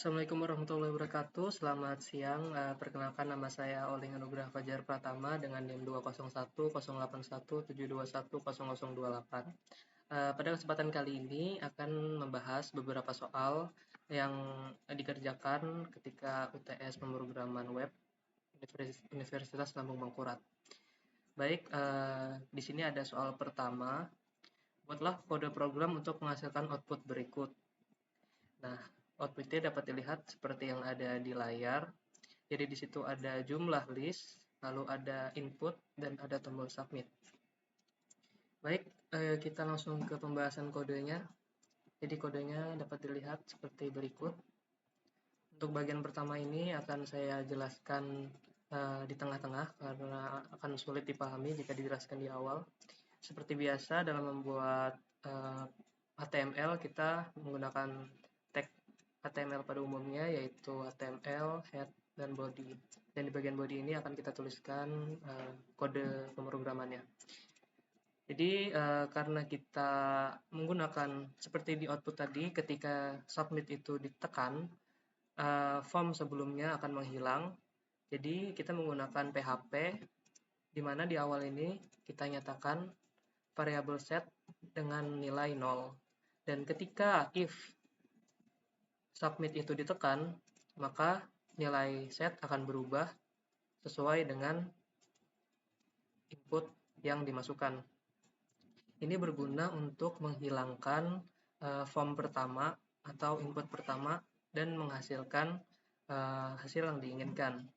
Assalamualaikum warahmatullahi wabarakatuh. Selamat siang. Perkenalkan nama saya Oling Anugrah Fajar Pratama dengan NIM 2010817217008. Pada kesempatan kali ini akan membahas beberapa soal yang dikerjakan ketika UTS Pemrograman Web Universitas Lambung Mangkurat. Baik, di sini ada soal pertama. Buatlah kode program untuk menghasilkan output berikut. Nah, outputnya dapat dilihat seperti yang ada di layar. Jadi di situ ada jumlah list, lalu ada input, dan ada tombol submit. Baik, kita langsung ke pembahasan kodenya. Jadi kodenya dapat dilihat seperti berikut. Untuk bagian pertama ini akan saya jelaskan di tengah-tengah karena akan sulit dipahami jika dijelaskan di awal. Seperti biasa dalam membuat HTML kita menggunakan tag HTML pada umumnya yaitu HTML, head, dan body. Dan di bagian body ini akan kita tuliskan kode pemrogramannya. Jadi karena kita menggunakan seperti di output tadi, ketika submit itu ditekan, form sebelumnya akan menghilang. Jadi kita menggunakan PHP, di mana di awal ini kita nyatakan variabel set dengan nilai 0. Dan ketika if submit itu ditekan, maka nilai set akan berubah sesuai dengan input yang dimasukkan. Ini berguna untuk menghilangkan form pertama atau input pertama dan menghasilkan hasil yang diinginkan.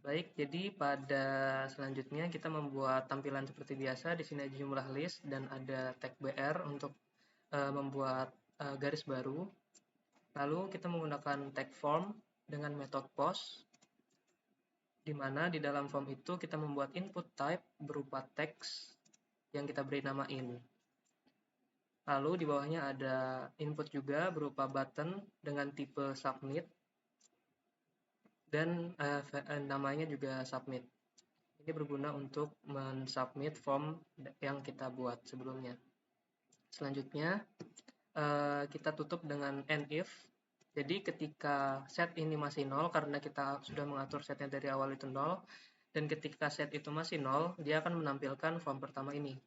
Baik, jadi pada selanjutnya kita membuat tampilan seperti biasa. Di sini ada jumlah list dan ada tag BR untuk membuat garis baru. Lalu kita menggunakan tag form dengan metode post, di mana di dalam form itu kita membuat input type berupa teks yang kita beri nama in. Lalu di bawahnya ada input juga berupa button dengan tipe submit dan namanya juga submit. Ini berguna untuk mensubmit form yang kita buat sebelumnya. Selanjutnya kita tutup dengan end if. Jadi ketika set ini masih 0 karena kita sudah mengatur setnya dari awal itu 0, dan ketika set itu masih 0, dia akan menampilkan form pertama ini.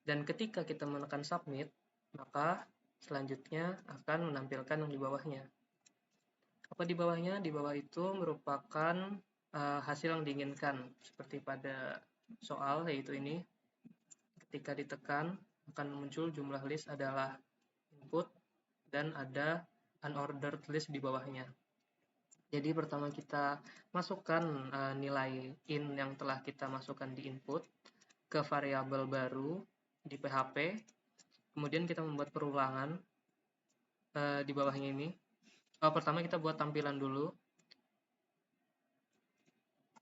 Dan ketika kita menekan submit, maka selanjutnya akan menampilkan yang di bawahnya. Apa di bawahnya? Di bawah itu merupakan hasil yang diinginkan, seperti pada soal yaitu ini. Ketika ditekan, akan muncul jumlah list adalah input dan ada unordered list di bawahnya. Jadi pertama kita masukkan nilai in yang telah kita masukkan di input ke variabel baru di PHP. Kemudian kita membuat perulangan di bawahnya ini. Pertama kita buat tampilan dulu.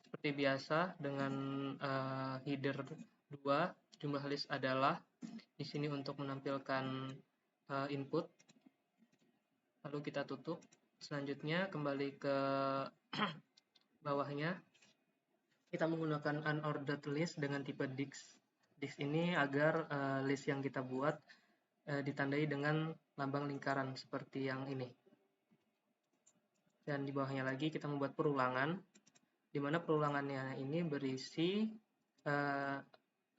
Seperti biasa dengan header 2, jumlah list adalah di sini untuk menampilkan input. Lalu kita tutup. Selanjutnya kembali ke bawahnya. Kita menggunakan unordered list dengan tipe dix. Dix ini agar list yang kita buat ditandai dengan lambang lingkaran seperti yang ini. Dan di bawahnya lagi kita membuat perulangan, di mana perulangannya ini berisi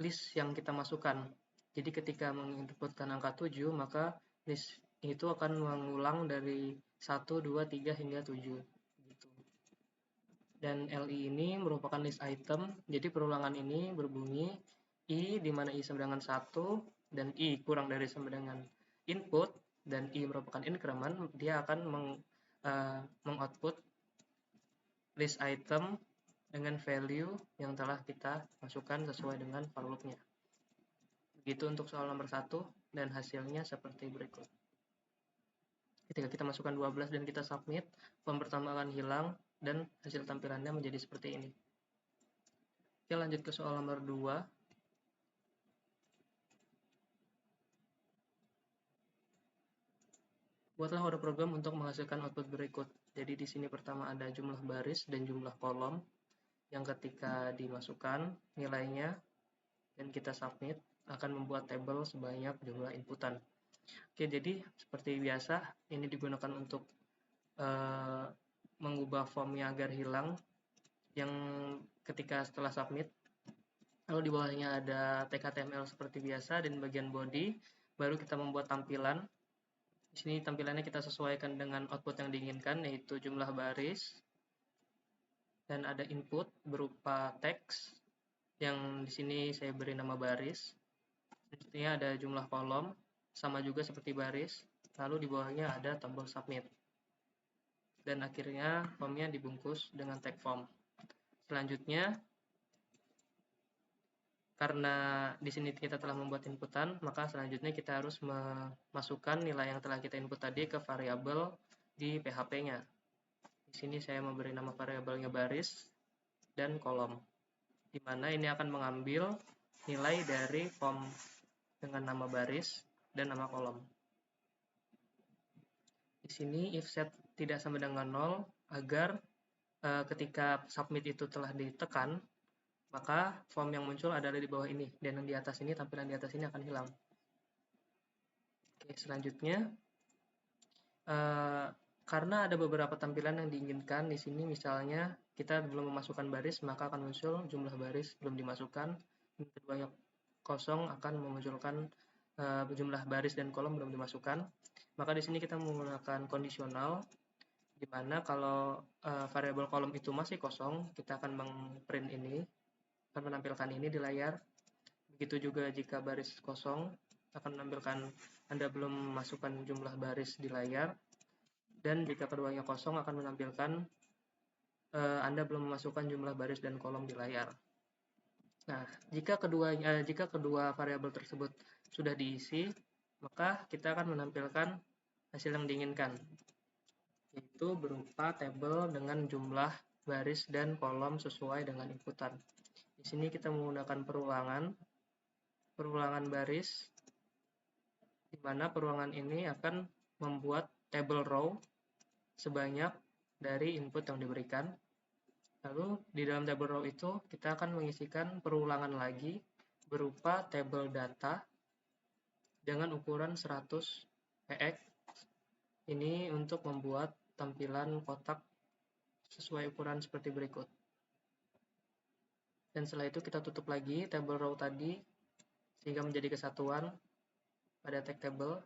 list yang kita masukkan. Jadi ketika menginputkan angka 7, maka list itu akan mengulang dari 1, 2, 3 hingga 7. Gitu. Dan LI ini merupakan list item, jadi perulangan ini berbunyi I, di mana I sama dengan 1, dan I kurang dari sama dengan input, dan I merupakan increment, dia akan mengoutput list item dengan value yang telah kita masukkan sesuai dengan for loop-nya. Begitu untuk soal nomor 1, dan hasilnya seperti berikut. Ketika kita masukkan 12 dan kita submit, form pertama akan hilang dan hasil tampilannya menjadi seperti ini. Oke, lanjut ke soal nomor 2. Buatlah kode program untuk menghasilkan output berikut. Jadi di sini pertama ada jumlah baris dan jumlah kolom yang ketika dimasukkan nilainya dan kita submit akan membuat tabel sebanyak jumlah inputan. Oke, jadi seperti biasa ini digunakan untuk mengubah formnya agar hilang yang ketika setelah submit. Lalu di bawahnya ada tag HTML seperti biasa, dan bagian body baru kita membuat tampilan. Di sini tampilannya kita sesuaikan dengan output yang diinginkan, yaitu jumlah baris, dan ada input berupa teks yang di sini saya beri nama baris. Selanjutnya ada jumlah kolom, sama juga seperti baris. Lalu di bawahnya ada tombol submit. Dan akhirnya formnya dibungkus dengan tag form. Selanjutnya, karena di sini kita telah membuat inputan, maka selanjutnya kita harus memasukkan nilai yang telah kita input tadi ke variabel di PHP-nya. Di sini saya memberi nama variabelnya baris dan kolom, di mana ini akan mengambil nilai dari form dengan nama baris dan nama kolom. Di sini if set tidak sama dengan 0 agar ketika submit itu telah ditekan, maka form yang muncul adalah di bawah ini, dan yang di atas ini, tampilan di atas ini akan hilang. Oke, selanjutnya, karena ada beberapa tampilan yang diinginkan di sini, misalnya kita belum memasukkan baris, maka akan muncul jumlah baris belum dimasukkan, dan keduanya kosong akan memunculkan jumlah baris dan kolom belum dimasukkan. Maka di sini kita menggunakan kondisional, di mana kalau variabel kolom itu masih kosong, kita akan meng-print ini, akan menampilkan ini di layar. Begitu juga jika baris kosong, akan menampilkan Anda belum memasukkan jumlah baris di layar. Dan jika keduanya kosong, akan menampilkan Anda belum memasukkan jumlah baris dan kolom di layar. Nah, jika kedua variabel tersebut sudah diisi, maka kita akan menampilkan hasil yang diinginkan, yaitu berupa tabel dengan jumlah baris dan kolom sesuai dengan inputan. Di sini kita menggunakan perulangan baris, di mana perulangan ini akan membuat table row sebanyak dari input yang diberikan. Lalu di dalam table row itu kita akan mengisikan perulangan lagi berupa table data dengan ukuran 100 px. Ini untuk membuat tampilan kotak sesuai ukuran seperti berikut. Dan setelah itu kita tutup lagi table row tadi sehingga menjadi kesatuan pada tag table,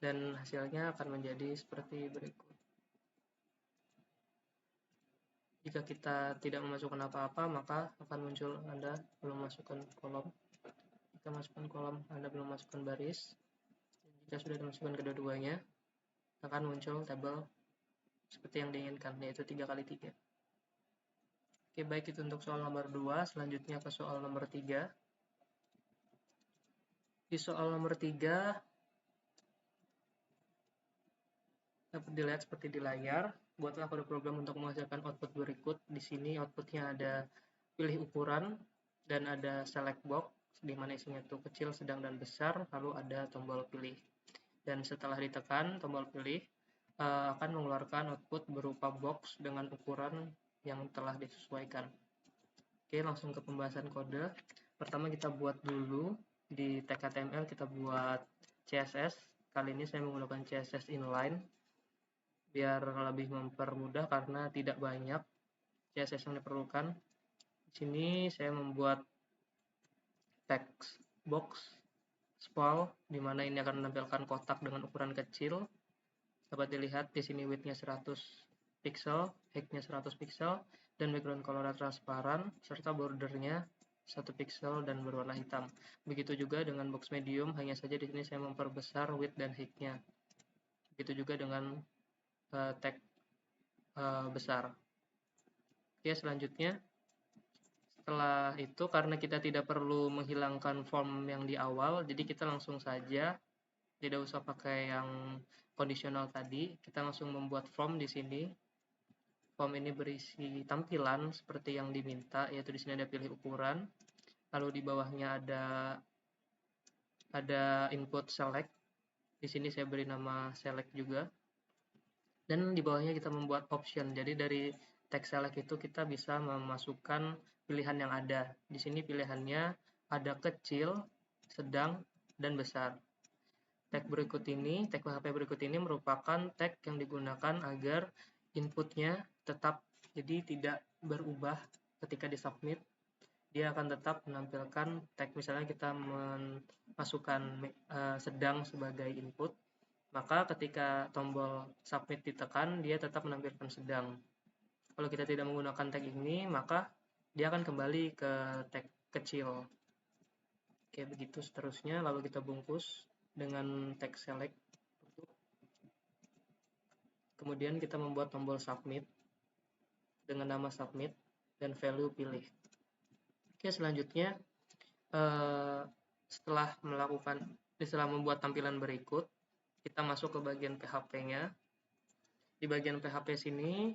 dan hasilnya akan menjadi seperti berikut. Jika kita tidak memasukkan apa-apa, maka akan muncul Anda belum masukkan kolom. Jika masukkan kolom, Anda belum masukkan baris. Jika sudah dimasukkan kedua-duanya, akan muncul tabel seperti yang diinginkan, yaitu 3x3. Oke, baik, itu untuk soal nomor 2. Selanjutnya ke soal nomor 3. Di soal nomor 3 dapat dilihat seperti di layar. Buatlah kode program untuk menghasilkan output berikut. Di sini outputnya ada pilih ukuran dan ada select box, di mana isinya itu kecil, sedang, dan besar. Lalu ada tombol pilih. Dan setelah ditekan tombol pilih, akan mengeluarkan output berupa box dengan ukuran yang telah disesuaikan. Oke, langsung ke pembahasan kode. Pertama kita buat dulu di tag HTML, kita buat CSS. Kali ini saya menggunakan CSS inline biar lebih mempermudah karena tidak banyak CSS yang diperlukan. Di sini saya membuat text box small, di mana ini akan menampilkan kotak dengan ukuran kecil. Dapat dilihat di sini width-nya 100 pixel, height-nya 100 pixel, dan background color transparan, serta bordernya 1 pixel dan berwarna hitam. Begitu juga dengan box medium, hanya saja di sini saya memperbesar width dan height-nya. Begitu juga dengan tag besar. Oke, selanjutnya, setelah itu karena kita tidak perlu menghilangkan form yang di awal, jadi kita langsung saja, tidak usah pakai yang kondisional tadi, kita langsung membuat form di sini. Form ini berisi tampilan seperti yang diminta, yaitu di sini ada pilih ukuran, lalu di bawahnya ada input select. Di sini saya beri nama select juga. Dan di bawahnya kita membuat option. Jadi dari text select itu kita bisa memasukkan pilihan yang ada. Di sini pilihannya ada kecil, sedang, dan besar. Tag PHP berikut ini merupakan tag yang digunakan agar inputnya tetap jadi tidak berubah ketika disubmit. Dia akan tetap menampilkan tag, misalnya kita memasukkan sedang sebagai input, maka ketika tombol submit ditekan, dia tetap menampilkan sedang. Kalau kita tidak menggunakan tag ini, maka dia akan kembali ke tag kecil. Oke, begitu seterusnya. Lalu kita bungkus dengan tag select. Kemudian kita membuat tombol submit dengan nama submit dan value pilih. Oke, selanjutnya setelah membuat tampilan berikut, kita masuk ke bagian PHP-nya. Di bagian PHP sini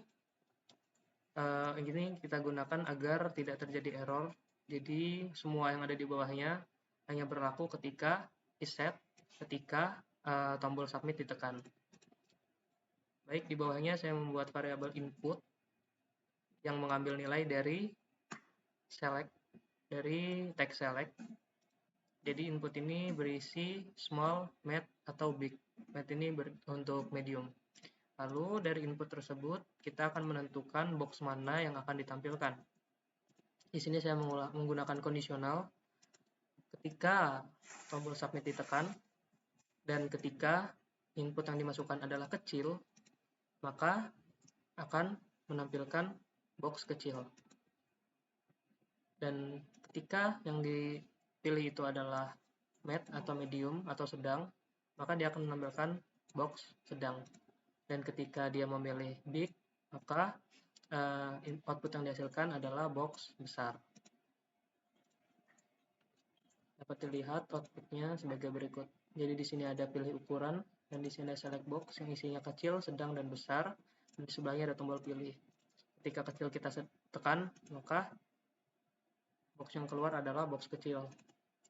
ini kita gunakan agar tidak terjadi error. Jadi semua yang ada di bawahnya hanya berlaku ketika reset, ketika tombol submit ditekan. Baik, di bawahnya saya membuat variabel input yang mengambil nilai dari select, dari tag select. Jadi input ini berisi small, mid, atau big. Mid ini untuk medium. Lalu dari input tersebut kita akan menentukan box mana yang akan ditampilkan. Di sini saya menggunakan kondisional ketika tombol submit ditekan dan ketika input yang dimasukkan adalah kecil, maka akan menampilkan box kecil. Dan ketika yang dipilih itu adalah mid atau medium atau sedang, maka dia akan menampilkan box sedang. Dan ketika dia memilih big, maka output yang dihasilkan adalah box besar. Dapat dilihat outputnya sebagai berikut. Jadi di sini ada pilih ukuran, dan di sini ada select box yang isinya kecil, sedang, dan besar. Dan di sebelahnya ada tombol pilih. Ketika kecil kita tekan, maka box yang keluar adalah box kecil.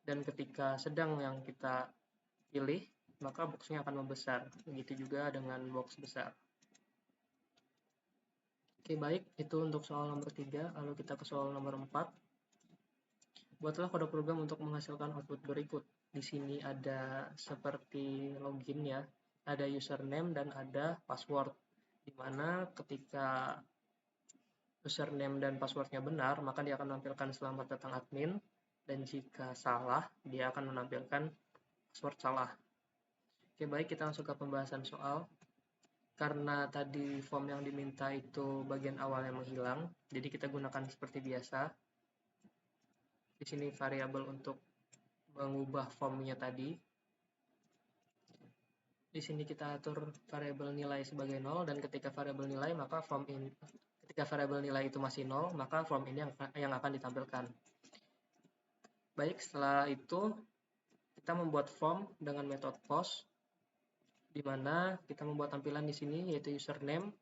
Dan ketika sedang yang kita pilih, maka boxnya akan membesar. Begitu juga dengan box besar. Oke, baik. Itu untuk soal nomor 3. Lalu kita ke soal nomor 4. Buatlah kode program untuk menghasilkan output berikut. Di sini ada seperti login ya, ada username dan ada password. Di mana ketika username dan passwordnya benar, maka dia akan menampilkan selamat datang admin. Dan jika salah, dia akan menampilkan password salah. Oke, baik, kita langsung ke pembahasan soal. Karena tadi form yang diminta itu bagian awalnya menghilang, jadi kita gunakan seperti biasa. Di sini variabel untuk mengubah formnya tadi. Di sini kita atur variabel nilai sebagai 0, dan ketika variabel nilai maka ketika variabel nilai itu masih 0, maka form ini yang akan ditampilkan. Baik, setelah itu kita membuat form dengan metode post, di mana kita membuat tampilan di sini yaitu username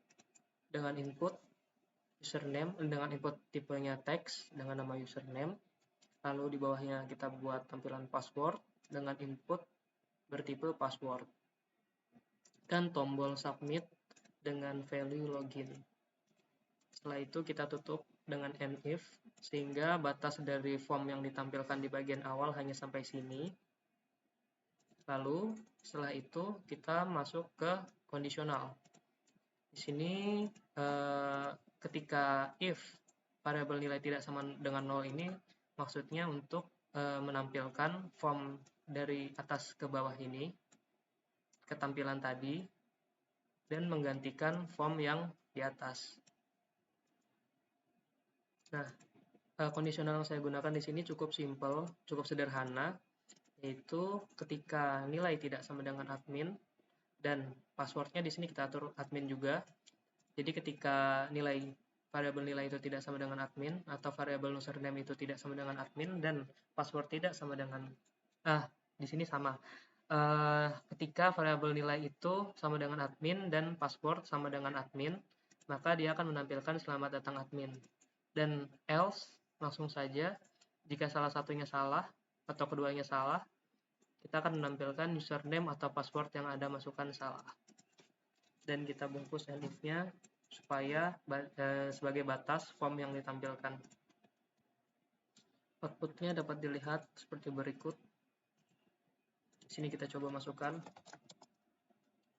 dengan input username dengan input tipenya text dengan nama username. Lalu di bawahnya kita buat tampilan password dengan input bertipe password. Dan tombol submit dengan value login. Setelah itu kita tutup dengan end-if, sehingga batas dari form yang ditampilkan di bagian awal hanya sampai sini. Lalu setelah itu kita masuk ke kondisional. Di sini ketika if variabel nilai tidak sama dengan 0 ini, maksudnya untuk menampilkan form dari atas ke bawah ini, ketampilan tadi, dan menggantikan form yang di atas. Nah, kondisional yang saya gunakan di sini cukup simple, cukup sederhana, yaitu ketika nilai tidak sama dengan admin, dan passwordnya di sini kita atur admin juga. Jadi ketika variabel nilai itu tidak sama dengan admin, atau variabel username itu tidak sama dengan admin, dan password tidak sama dengan di sini sama. Ketika variabel nilai itu sama dengan admin dan password sama dengan admin, maka dia akan menampilkan selamat datang admin. Dan else, langsung saja, jika salah satunya salah atau keduanya salah, kita akan menampilkan username atau password yang Anda masukkan salah. Dan kita bungkus end-if-nya supaya sebagai batas form yang ditampilkan. Outputnya dapat dilihat seperti berikut. Di sini kita coba masukkan.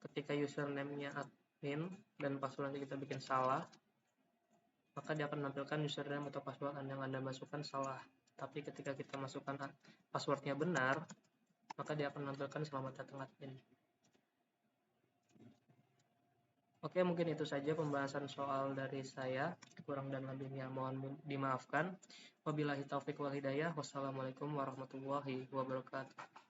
Ketika username-nya admin dan password nanti kita bikin salah, maka dia akan menampilkan username atau password yang Anda masukkan salah. Tapi ketika kita masukkan passwordnya benar, maka dia akan menampilkan selamat datang admin. Oke, mungkin itu saja pembahasan soal dari saya. Kurang dan lebihnya mohon dimaafkan. Wabillahi taufiq wal hidayah. Wassalamualaikum warahmatullahi wabarakatuh.